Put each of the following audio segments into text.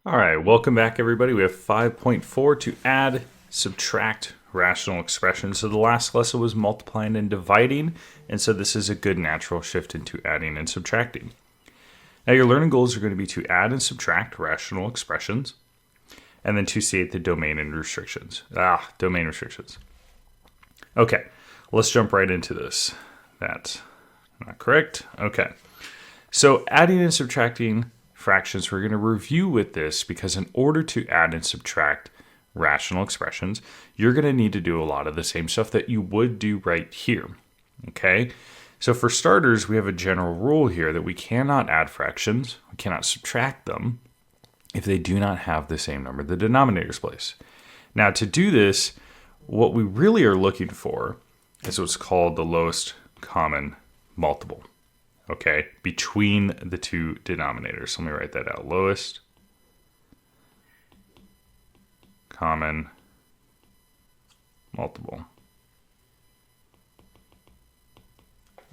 All right, welcome back, everybody. We have 5.4 to add, subtract rational expressions. So the last lesson was multiplying and dividing, and so this is a good natural shift into adding and subtracting. Now your learning goals are going to be to add and subtract rational expressions, and then to state the domain and restrictions. Domain restrictions. Okay, let's jump right into this. That's not correct. Okay, so adding and subtracting fractions, we're going to review with this because in order to add and subtract rational expressions, you're going to need to do a lot of the same stuff that you would do right here. Okay, so for starters, we have a general rule here that we cannot add fractions, we cannot subtract them if they do not have the same number in the denominator's place. Now, to do this, what we really are looking for is what's called the lowest common multiple. Okay, between the two denominators. Let me write that out. Lowest common multiple.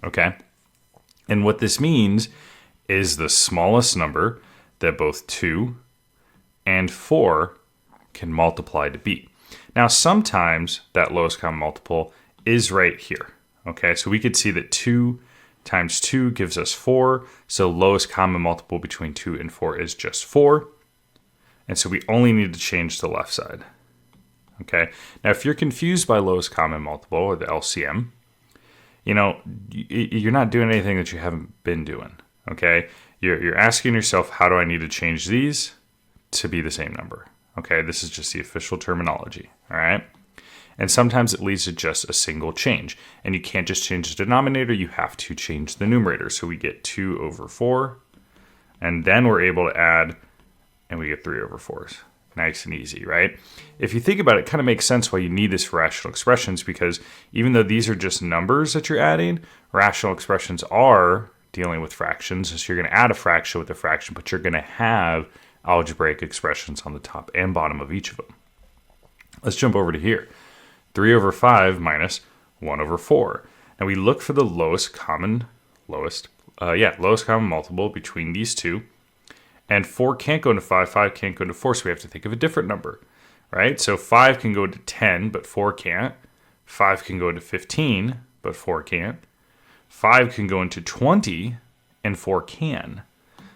Okay, and what this means is the smallest number that both 2 and 4 can multiply to be. Now, sometimes that lowest common multiple is right here. Okay, so we could see that 2 times 2 gives us 4. So lowest common multiple between 2 and 4 is just 4. And so we only need to change the left side. Okay. Now, if you're confused by lowest common multiple or the LCM, you're not doing anything that you haven't been doing. Okay. You're asking yourself, how do I need to change these to be the same number? Okay. This is just the official terminology. All right. And sometimes it leads to just a single change. And you can't just change the denominator, you have to change the numerator. So we get 2 over 4, and then we're able to add, and we get 3 over 4s. Nice and easy, right? If you think about it, it kind of makes sense why you need this for rational expressions, because even though these are just numbers that you're adding, rational expressions are dealing with fractions. So you're going to add a fraction with a fraction, but you're going to have algebraic expressions on the top and bottom of each of them. Let's jump over to here. 3 over 5 minus 1 over 4. Now we look for the lowest common multiple between these two. And 4 can't go into 5, 5 can't go into 4, so we have to think of a different number, right? So 5 can go into 10, but 4 can't. 5 can go into 15, but 4 can't. 5 can go into 20, and 4 can.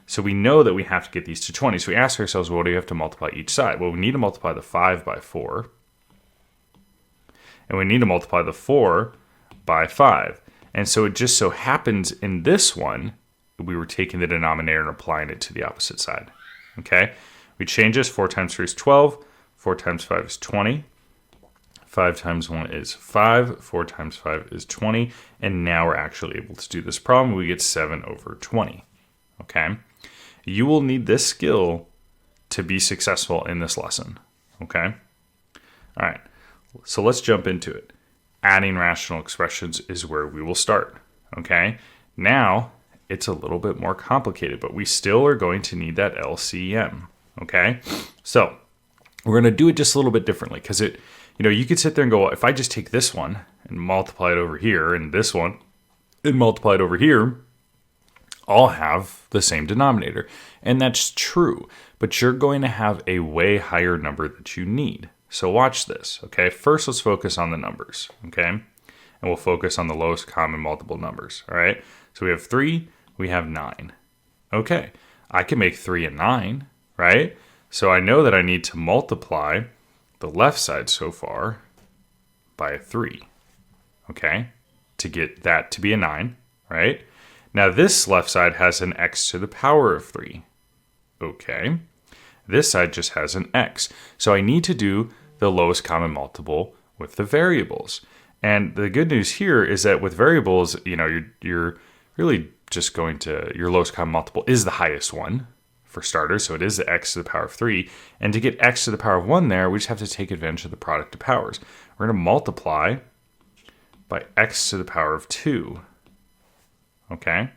So we know that we have to get these to 20. So we ask ourselves, well, what do you have to multiply each side? Well, we need to multiply the 5 by 4. And we need to multiply the 4 by 5. And so it just so happens in this one, we were taking the denominator and applying it to the opposite side. Okay? We change this. 4 times 3 is 12. 4 times 5 is 20. 5 times 1 is 5. 4 times 5 is 20. And now we're actually able to do this problem. We get 7 over 20. Okay? You will need this skill to be successful in this lesson. Okay? All right. So let's jump into it. Adding rational expressions is where we will start. Okay? Now, it's a little bit more complicated, but we still are going to need that LCM. Okay? So, we're going to do it just a little bit differently because you could sit there and go, well, if I just take this one and multiply it over here and this one and multiply it over here, all have the same denominator. And that's true, but you're going to have a way higher number that you need. So watch this, okay? First, let's focus on the numbers, okay? And we'll focus on the lowest common multiple numbers, all right? So we have 3, we have 9. Okay, I can make 3 and 9, right? So I know that I need to multiply the left side so far by a 3, okay? To get that to be a 9, right? Now this left side has an x to the power of 3, okay? This side just has an x. So I need to do the lowest common multiple with the variables. And the good news here is that with variables, you're really just going to, your lowest common multiple is the highest one for starters. So it is the x to the power of 3. And to get x to the power of 1 there, we just have to take advantage of the product of powers. We're going to multiply by x to the power of 2. Okay?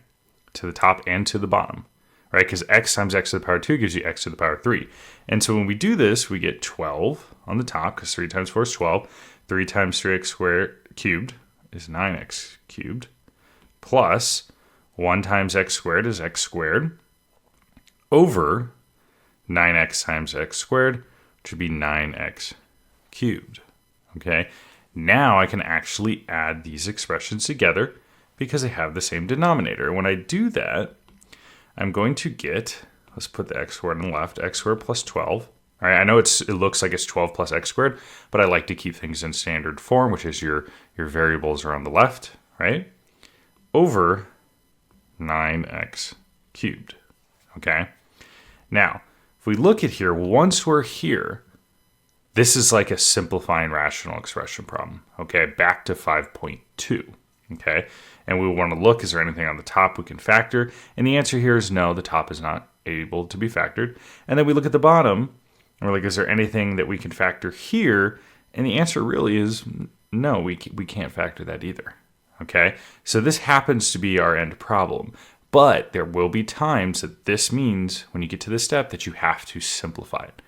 To the top and to the bottom. Right, because x times x to the power 2 gives you x to the power 3. And so when we do this, we get 12 on the top, because 3 times 4 is 12. 3 times 3x squared cubed is 9x cubed, plus 1 times x squared is x squared, over 9x times x squared, which would be 9x cubed. Okay, now I can actually add these expressions together because they have the same denominator. And when I do that, I'm going to get, let's put the x squared on the left, x squared plus 12. All right, I know it looks like it's 12 plus x squared, but I like to keep things in standard form, which is your variables are on the left, right? Over 9x cubed, okay? Now, if we look at here, once we're here, this is like a simplifying rational expression problem, okay? Back to 5.2, okay? And we want to look, is there anything on the top we can factor? And the answer here is no, the top is not able to be factored. And then we look at the bottom, and we're like, is there anything that we can factor here? And the answer really is no, we can't factor that either, okay? So this happens to be our end problem. But there will be times that this means, when you get to this step, that you have to simplify it.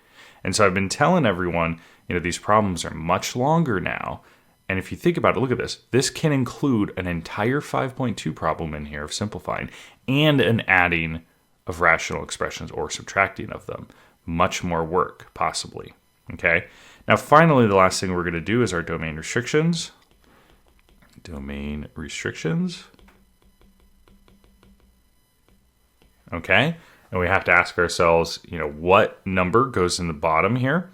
And so I've been telling everyone, these problems are much longer now. And if you think about it, look at this. This can include an entire 5.2 problem in here of simplifying and an adding of rational expressions or subtracting of them. Much more work, possibly. Okay. Now, finally, the last thing we're going to do is our domain restrictions. Domain restrictions. Okay. And we have to ask ourselves, what number goes in the bottom here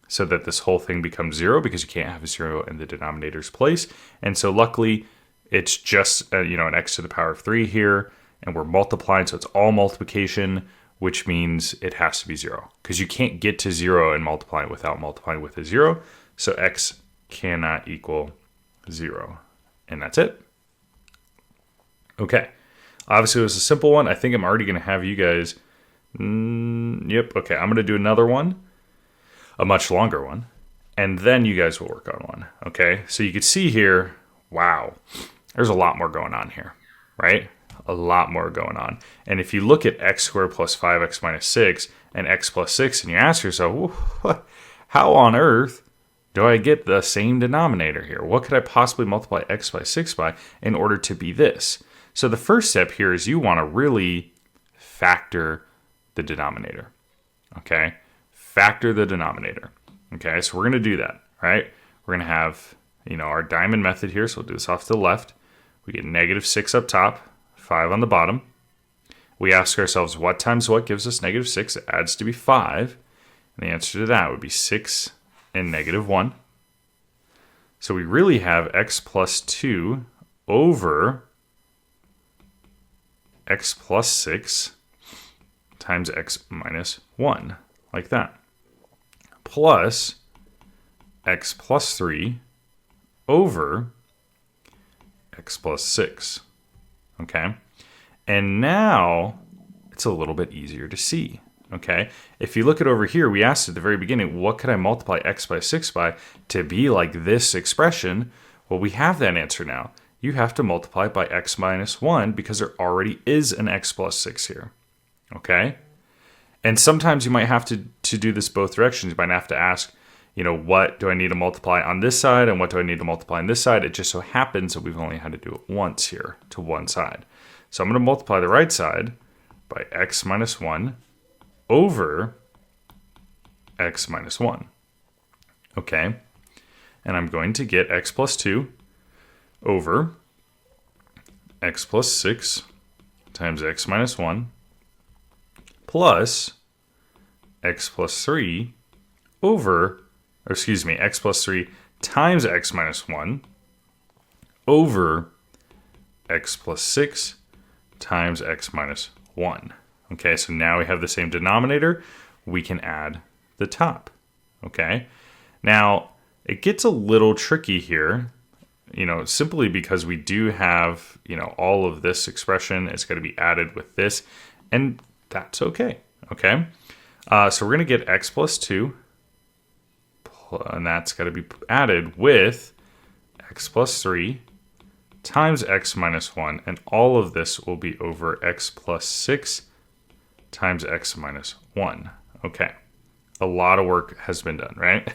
so that this whole thing becomes 0, because you can't have a 0 in the denominator's place. And so luckily, it's just, an x to the power of 3 here, and we're multiplying, so it's all multiplication, which means it has to be 0, because you can't get to 0 and multiply it without multiplying with a 0. So x cannot equal 0. And that's it. Okay. Obviously, it was a simple one. I think I'm already going to have you guys... Yep. Okay, I'm going to do another one, a much longer one, and then you guys will work on one. Okay, so you can see here, wow, there's a lot more going on here, right? A lot more going on. And if you look at x squared plus 5x minus 6 and x plus 6, and you ask yourself, how on earth do I get the same denominator here? What could I possibly multiply x by 6 by in order to be this? So the first step here is you want to really factor the denominator, okay? Factor the denominator, okay? So we're going to do that, right? We're going to have, our diamond method here, so we'll do this off to the left. We get negative 6 up top, 5 on the bottom. We ask ourselves, what times what gives us negative 6? It adds to be 5. And the answer to that would be 6 and negative 1. So we really have x plus 2 over x plus 6 times x minus 1, like that, plus x plus 3 over x plus 6, okay? And now it's a little bit easier to see, okay? If you look at over here, we asked at the very beginning, what could I multiply x by 6 by to be like this expression? Well, we have that answer now. You have to multiply by x minus 1 because there already is an x plus 6 here, okay? And sometimes you might have to do this both directions. You might have to ask, what do I need to multiply on this side and what do I need to multiply on this side? It just so happens that we've only had to do it once here to one side. So I'm going to multiply the right side by x minus 1 over x minus 1, okay? And I'm going to get x plus 2 over x plus 6 times x minus 1 plus x plus 3 over, x plus 3 times x minus 1 over x plus 6 times x minus 1. Okay, so now we have the same denominator. We can add the top, okay? Now, it gets a little tricky here, simply because we do have, all of this expression is going to be added with this, and that's okay, okay? So we're going to get x plus 2, and that's got to be added with x plus 3 times x minus 1, and all of this will be over x plus 6 times x minus 1. Okay, a lot of work has been done, right?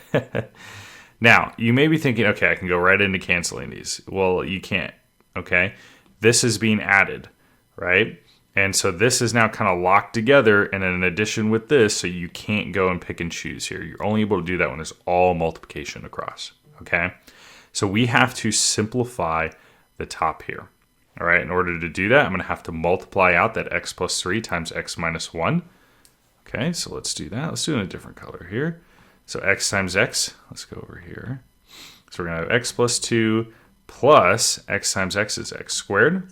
Now, you may be thinking, okay, I can go right into canceling these. Well, you can't, okay? This is being added, right? And so this is now kind of locked together and in addition with this, so you can't go and pick and choose here. You're only able to do that when there's all multiplication across, okay? So we have to simplify the top here, all right? In order to do that, I'm gonna have to multiply out that x plus 3 times x minus 1. Okay, so let's do that. Let's do it in a different color here. So x times x, let's go over here. So we're gonna have x plus 2 plus x times x is x squared.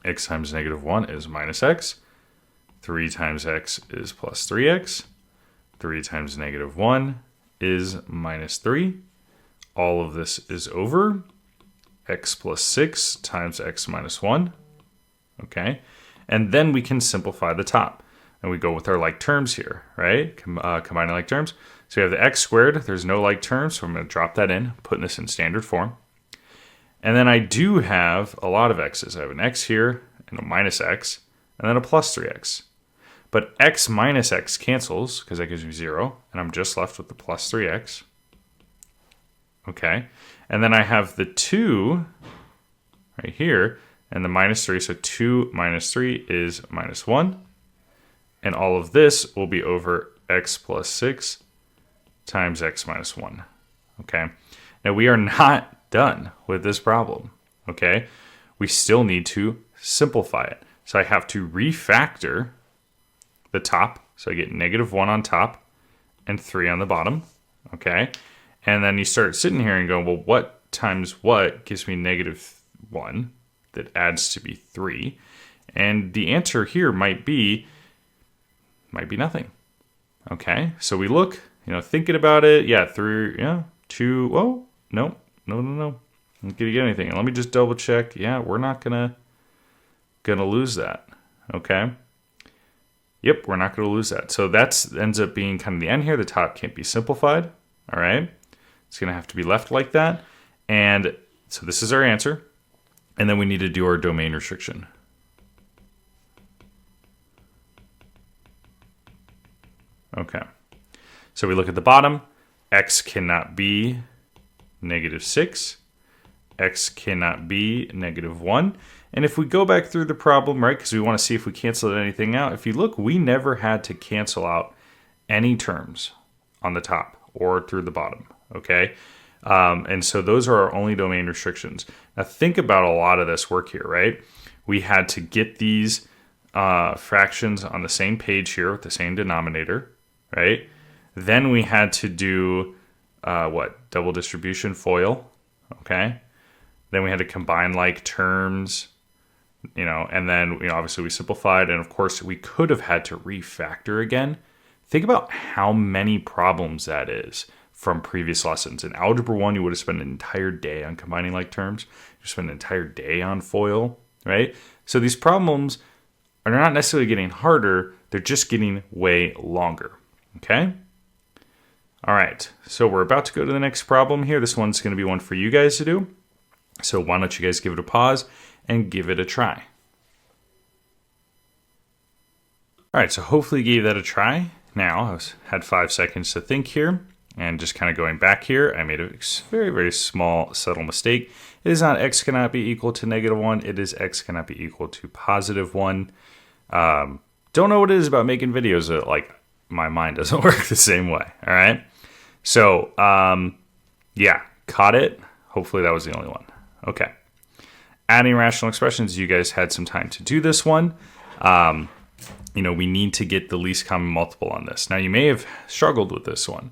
X times negative 1 is minus x. 3 times x is plus 3x. 3 times negative 1 is minus 3. All of this is over x plus 6 times x minus 1. Okay, and then we can simplify the top. And we go with our like terms here, right? Combining like terms. So we have the x squared. There's no like terms, so I'm going to drop that in, putting this in standard form. And then I do have a lot of x's. I have an x here, and a minus x, and then a plus 3x. But x minus x cancels, because that gives me 0, and I'm just left with the plus 3x. Okay, and then I have the 2 right here, and the minus 3, so 2 minus 3 is minus 1. And all of this will be over x plus 6 times x minus 1. Okay, now we are not done with this problem, okay? We still need to simplify it. So I have to refactor the top. So I get negative 1 on top and 3 on the bottom, okay? And then you start sitting here and going, well, what times what gives me negative 1 that adds to be 3? And the answer here might be nothing, okay? So we look, thinking about it, 2, oh, no. I'm not gonna get anything. And let me just double check. Yeah, we're not gonna lose that. Okay. Yep, we're not gonna lose that. So that ends up being kind of the end here. The top can't be simplified. All right. It's gonna have to be left like that. And so this is our answer. And then we need to do our domain restriction. Okay. So we look at the bottom. X cannot be negative 6. X cannot be negative 1. And if we go back through the problem, right, because we want to see if we canceled anything out. If you look, we never had to cancel out any terms on the top or through the bottom, okay? And so those are our only domain restrictions. Now think about a lot of this work here, right? We had to get these fractions on the same page here with the same denominator, right? Then we had to do double distribution FOIL, okay? Then we had to combine like terms, and then obviously we simplified, and of course we could have had to refactor again. Think about how many problems that is from previous lessons. In Algebra 1, you would have spent an entire day on combining like terms. You spent an entire day on FOIL, right? So these problems are not necessarily getting harder, they're just getting way longer, okay? All right, so we're about to go to the next problem here. This one's going to be one for you guys to do. So why don't you guys give it a pause and give it a try. All right, so hopefully you gave that a try. Now, I had 5 seconds to think here, and just kind of going back here, I made a very, very small, subtle mistake. It is not x cannot be equal to negative 1. It is x cannot be equal to positive 1. Don't know what it is about making videos that, like, my mind doesn't work the same way, all right? So, yeah, caught it. Hopefully that was the only one. Okay. Adding rational expressions, you guys had some time to do this one. We need to get the least common multiple on this. Now, you may have struggled with this one,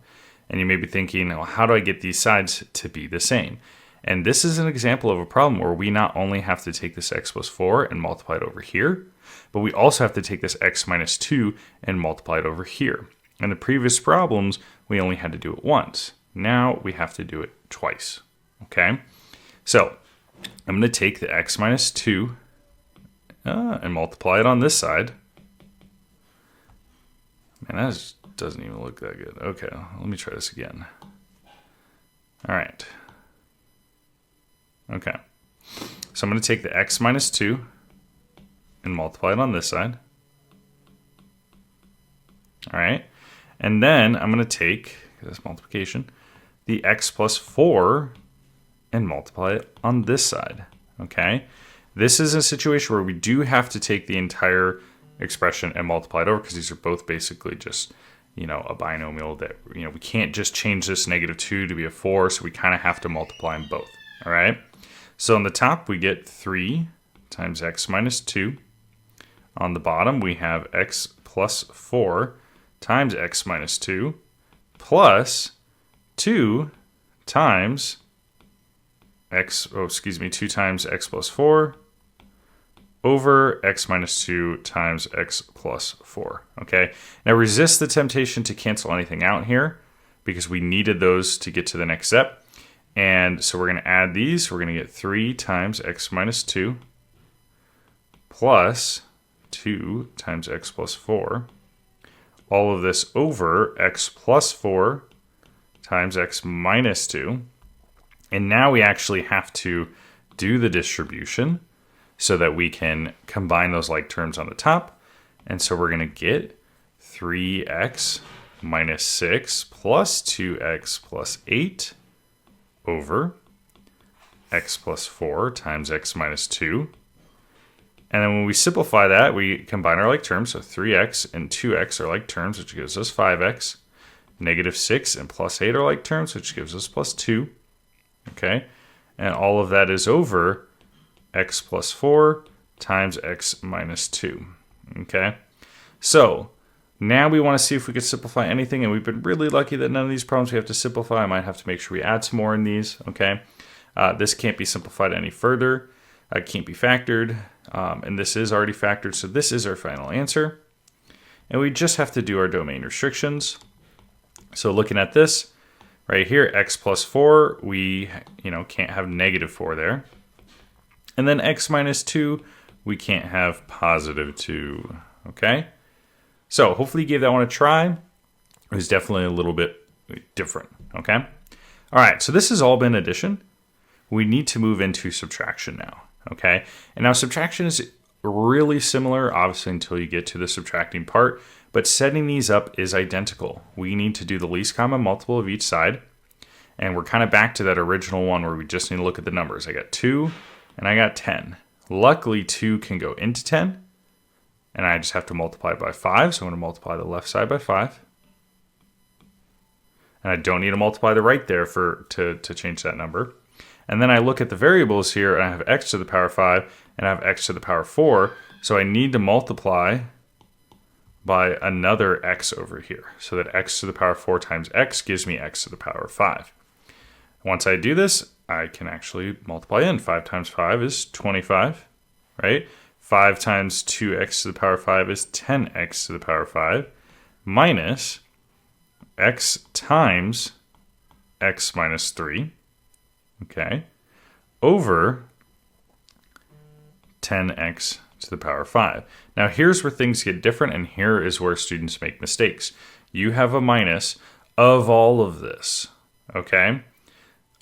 and you may be thinking, well, how do I get these sides to be the same? And this is an example of a problem where we not only have to take this x plus 4 and multiply it over here, but we also have to take this x minus 2 and multiply it over here. In the previous problems, we only had to do it once. Now we have to do it twice, okay? So I'm going to take the x minus 2 and multiply it on this side. Man, that just doesn't even look that good. Okay, let me try this again. All right. Okay. So I'm going to take the x minus 2 and multiply it on this side. All right. And then I'm going to take, this multiplication, the x plus 4 and multiply it on this side. Okay. This is a situation where we do have to take the entire expression and multiply it over because these are both basically just, a binomial that, we can't just change this -2 to be a 4, so we kind of have to multiply them both, all right? So on the top, we get 3 times x minus 2. On the bottom, we have x plus 4 times x minus 2 plus 2 times 2 times x plus 4 over x minus 2 times x plus 4, okay? Now resist the temptation to cancel anything out here because we needed those to get to the next step. And so we're going to add these. We're going to get 3 times x minus 2 plus 2 times x plus 4. All of this over x plus 4 times x minus 2. And now we actually have to do the distribution so that we can combine those like terms on the top. And so we're going to get 3x minus 6 plus 2x plus 8 over x plus 4 times x minus 2. And then when we simplify that, we combine our like terms. So 3x and 2x are like terms, which gives us 5x. Negative 6 and plus 8 are like terms, which gives us plus 2. Okay? And all of that is over x plus 4 times x minus 2. Okay? So now we want to see if we could simplify anything, and we've been really lucky that none of these problems we have to simplify. I might have to make sure we add some more in these. Okay? This can't be simplified any further. It can't be factored. And this is already factored, so this is our final answer. And we just have to do our domain restrictions. So looking at this right here, x plus 4, we can't have -4 there. And then x minus 2, we can't have +2, okay? So hopefully you gave that one a try. It was definitely a little bit different, okay? All right, so this has all been addition. We need to move into subtraction now, okay? And now subtraction is really similar, obviously, until you get to the subtracting part, but setting these up is identical. We need to do the least common multiple of each side, and we're kind of back to that original one where we just need to look at the numbers. I got 2 and I got 10. Luckily, 2 can go into 10, and I just have to multiply it by 5, so I'm going to multiply the left side by 5. And I don't need to multiply the right there to change that number. And then I look at the variables here, and I have x to the power 5, and I have x to the power 4, so I need to multiply by another x over here, so that x to the power 4 times x gives me x to the power 5. Once I do this, I can actually multiply in. 5 times 5 is 25, right? 5 times 2x to the power 5 is 10x to the power 5, minus x times x minus 3, okay, over 10x to the power 5. Now here's where things get different, and here is where students make mistakes. You have a minus of all of this, okay,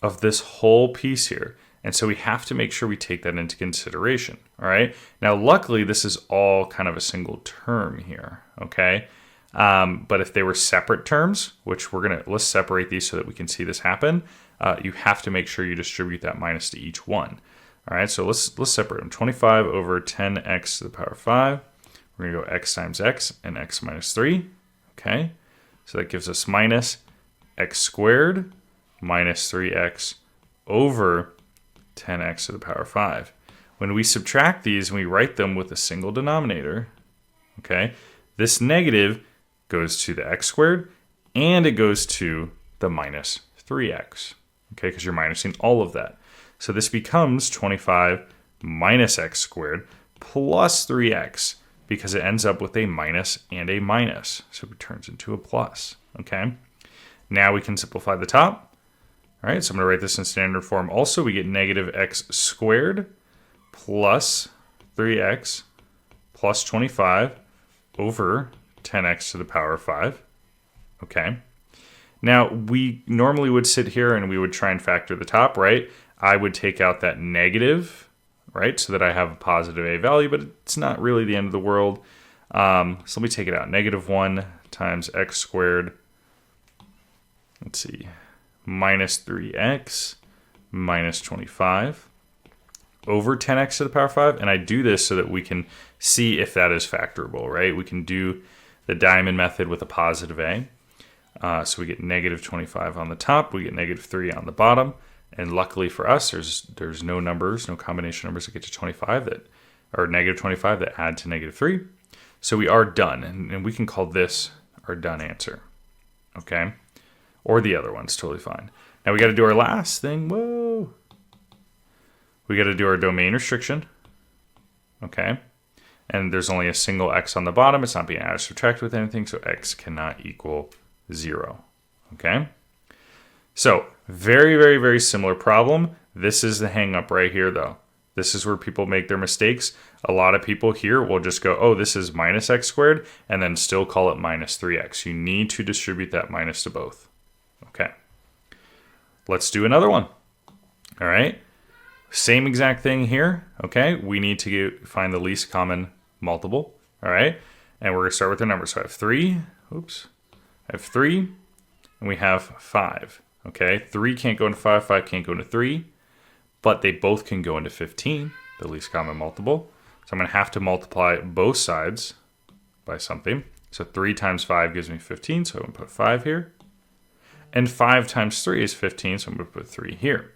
of this whole piece here. And so we have to make sure we take that into consideration, all right? Now luckily this is all kind of a single term here, okay? But if they were separate terms, which let's separate these so that we can see this happen, you have to make sure you distribute that minus to each one. All right, so let's separate them. 25 over 10x to the power 5. We're going to go x times x and x minus 3. Okay, so that gives us minus x squared minus 3x over 10x to the power 5. When we subtract these and we write them with a single denominator, okay, this negative goes to the x squared and it goes to the minus 3x, okay, because you're minusing all of that. So this becomes 25 minus x squared plus 3x because it ends up with a minus and a minus. So it turns into a plus, okay? Now we can simplify the top. All right, so I'm going to write this in standard form. Also, we get negative x squared plus 3x plus 25 over 10x to the power 5, okay? Now, we normally would sit here and we would try and factor the top, right? I would take out that negative, right, so that I have a positive a value, but it's not really the end of the world. So let me take it out. Negative 1 times x squared, let's see, minus 3x minus 25 over 10x to the power 5. And I do this so that we can see if that is factorable, right? We can do the diamond method with a positive a. So we get negative 25 on the top, we get negative 3 on the bottom. And luckily for us, there's no numbers, no combination numbers that get to 25 that, or negative 25 that add to negative 3. So we are done, and we can call this our done answer, okay? Or the other one's totally fine. Now we got to do our last thing. Whoa! We got to do our domain restriction, okay? And there's only a single x on the bottom. It's not being added or subtracted with anything, so x cannot equal 0, okay? So very, very, very similar problem. This is the hang up right here, though. This is where people make their mistakes. A lot of people here will just go, oh, this is minus x squared, and then still call it minus 3x. You need to distribute that minus to both. Okay. Let's do another one. All right. Same exact thing here. Okay. We need to find the least common multiple. All right. And we're going to start with the numbers. So I have 3. Oops. I have 3, and we have 5. Okay. 3 can't go into 5. 5 can't go into 3. But they both can go into 15, the least common multiple. So I'm going to have to multiply both sides by something. So 3 times 5 gives me 15, so I'm going to put 5 here. And 5 times 3 is 15, so I'm going to put 3 here.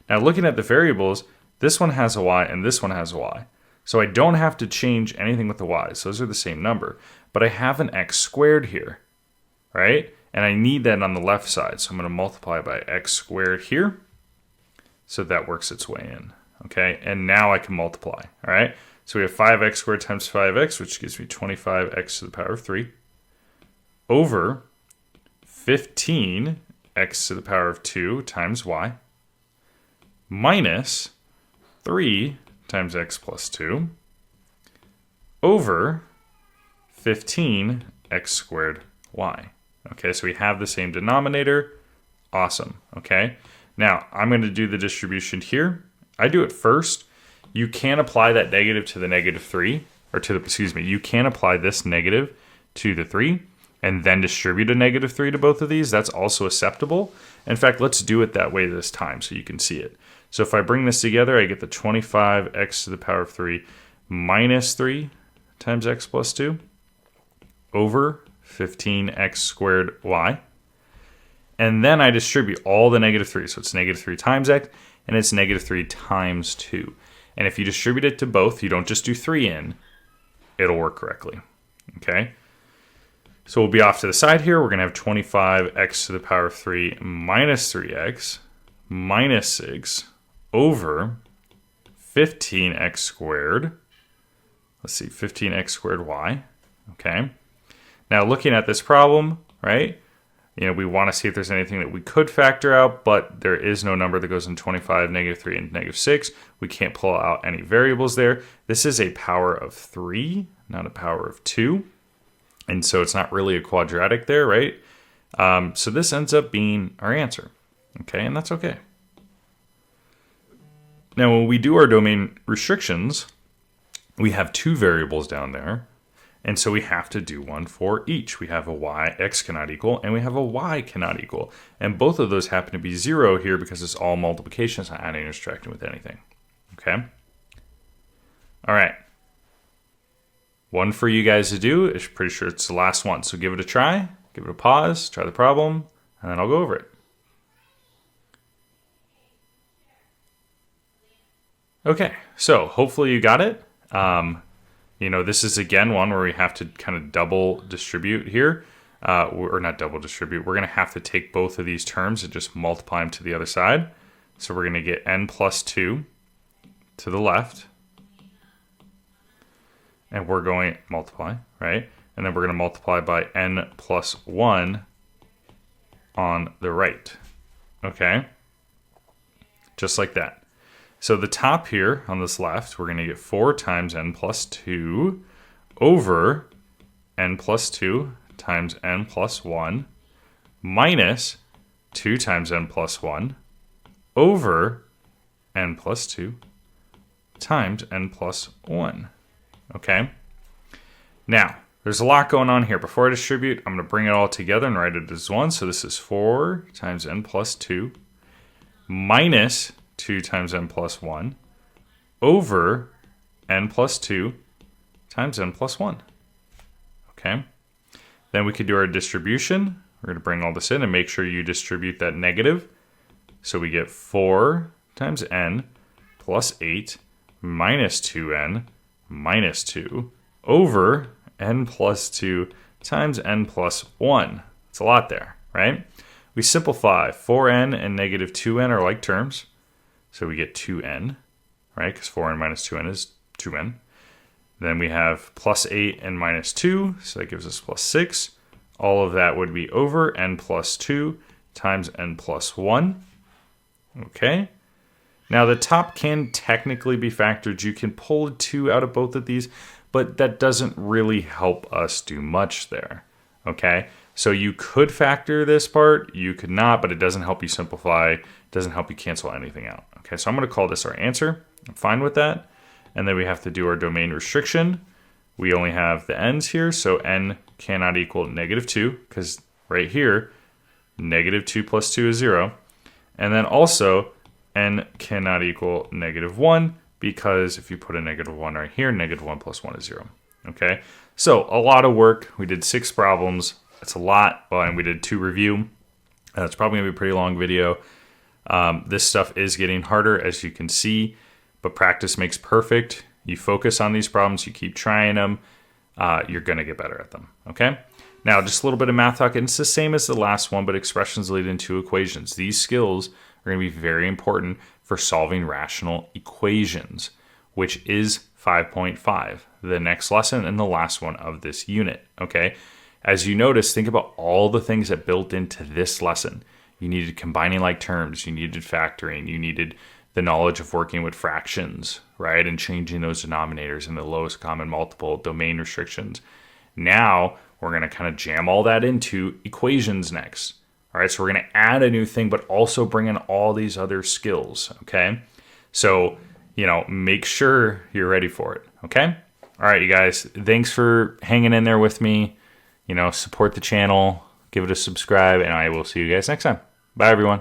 Now looking at the variables, this one has a y and this one has a y. So I don't have to change anything with the y's. Those are the same number. But I have an x squared here, right? And I need that on the left side. So I'm going to multiply by x squared here. So that works its way in, okay? And now I can multiply, all right? So we have 5x squared times 5x, which gives me 25x to the power of 3, over 15x to the power of 2 times y, minus 3 times x plus 2, over 15x squared y. Okay, so we have the same denominator. Awesome, okay? Now, I'm going to do the distribution here. I do it first. You can apply that negative to the negative 3, or to the, excuse me, you can apply this negative to the 3, and then distribute a negative 3 to both of these. That's also acceptable. In fact, let's do it that way this time so you can see it. So if I bring this together, I get the 25x to the power of 3 minus 3 times x plus 2 over 15x squared y. And then I distribute all the negative 3. So it's negative 3 times x, and it's negative 3 times 2. And if you distribute it to both, you don't just do 3 in, it'll work correctly. Okay? So we'll be off to the side here. We're going to have 25x to the power of 3 minus 3x minus 6 over 15x squared. Let's see, 15x squared y. Okay? Now looking at this problem, right? You know, we want to see if there's anything that we could factor out, but there is no number that goes in 25, negative 3, and negative 6. We can't pull out any variables there. This is a power of 3, not a power of 2. And so it's not really a quadratic there, right? So this ends up being our answer. Okay, and that's okay. Now, when we do our domain restrictions, we have 2 variables down there. And so we have to do one for each. We have a y, x cannot equal, and we have a y cannot equal. And both of those happen to be 0 here because it's all multiplication. It's not adding or subtracting with anything. Okay? All right. One for you guys to do. I'm pretty sure it's the last one. So give it a try. Give it a pause. Try the problem. And then I'll go over it. Okay. So hopefully you got it. You know, this is again one where we have to kind of double distribute here, or not double distribute. We're going to have to take both of these terms and just multiply them to the other side. So we're going to get n plus 2 to the left, and we're going to multiply, right? And then we're going to multiply by n plus 1 on the right, okay? Just like that. So the top here on this left, we're going to get 4 times n plus 2 over n plus 2 times n plus 1 minus 2 times n plus 1 over n plus 2 times n plus 1. Okay? Now, there's a lot going on here. Before I distribute, I'm going to bring it all together and write it as 1. So this is 4 times n plus 2 minus 2 times n plus 1 over n plus 2 times n plus 1. Okay. Then we could do our distribution. We're going to bring all this in and make sure you distribute that negative. So we get 4 times n plus 8 minus 2n minus 2 over n plus 2 times n plus 1. It's a lot there, right? We simplify. 4n and negative 2n are like terms. So we get 2n, right? Because 4n minus 2n is 2n. Then we have plus 8 and minus 2, so that gives us plus 6. All of that would be over n plus 2 times n plus 1. Okay. Now the top can technically be factored. You can pull a 2 out of both of these, but that doesn't really help us do much there. Okay. So you could factor this part, you could not, but it doesn't help you simplify. It doesn't help you cancel anything out. Okay, so I'm going to call this our answer. I'm fine with that. And then we have to do our domain restriction. We only have the n's here, so n cannot equal negative 2, because right here, negative 2 plus 2 is 0. And then also, n cannot equal negative 1, because if you put a negative 1 right here, negative 1 plus 1 is 0. Okay, so a lot of work. We did 6 problems. That's a lot. Well, and we did 2 review. It's probably going to be a pretty long video. This stuff is getting harder, as you can see, but practice makes perfect. You focus on these problems, you keep trying them, you're going to get better at them, okay? Now, just a little bit of math talk, and it's the same as the last one, but expressions lead into equations. These skills are going to be very important for solving rational equations, which is 5.5, the next lesson and the last one of this unit, okay? As you notice, think about all the things that built into this lesson. You needed combining like terms, you needed factoring, you needed the knowledge of working with fractions, right? And changing those denominators in the lowest common multiple, domain restrictions. Now, we're going to kind of jam all that into equations next. All right, so we're going to add a new thing, but also bring in all these other skills, okay? So, make sure you're ready for it, okay? All right, you guys, thanks for hanging in there with me. Support the channel, give it a subscribe, and I will see you guys next time. Bye, everyone.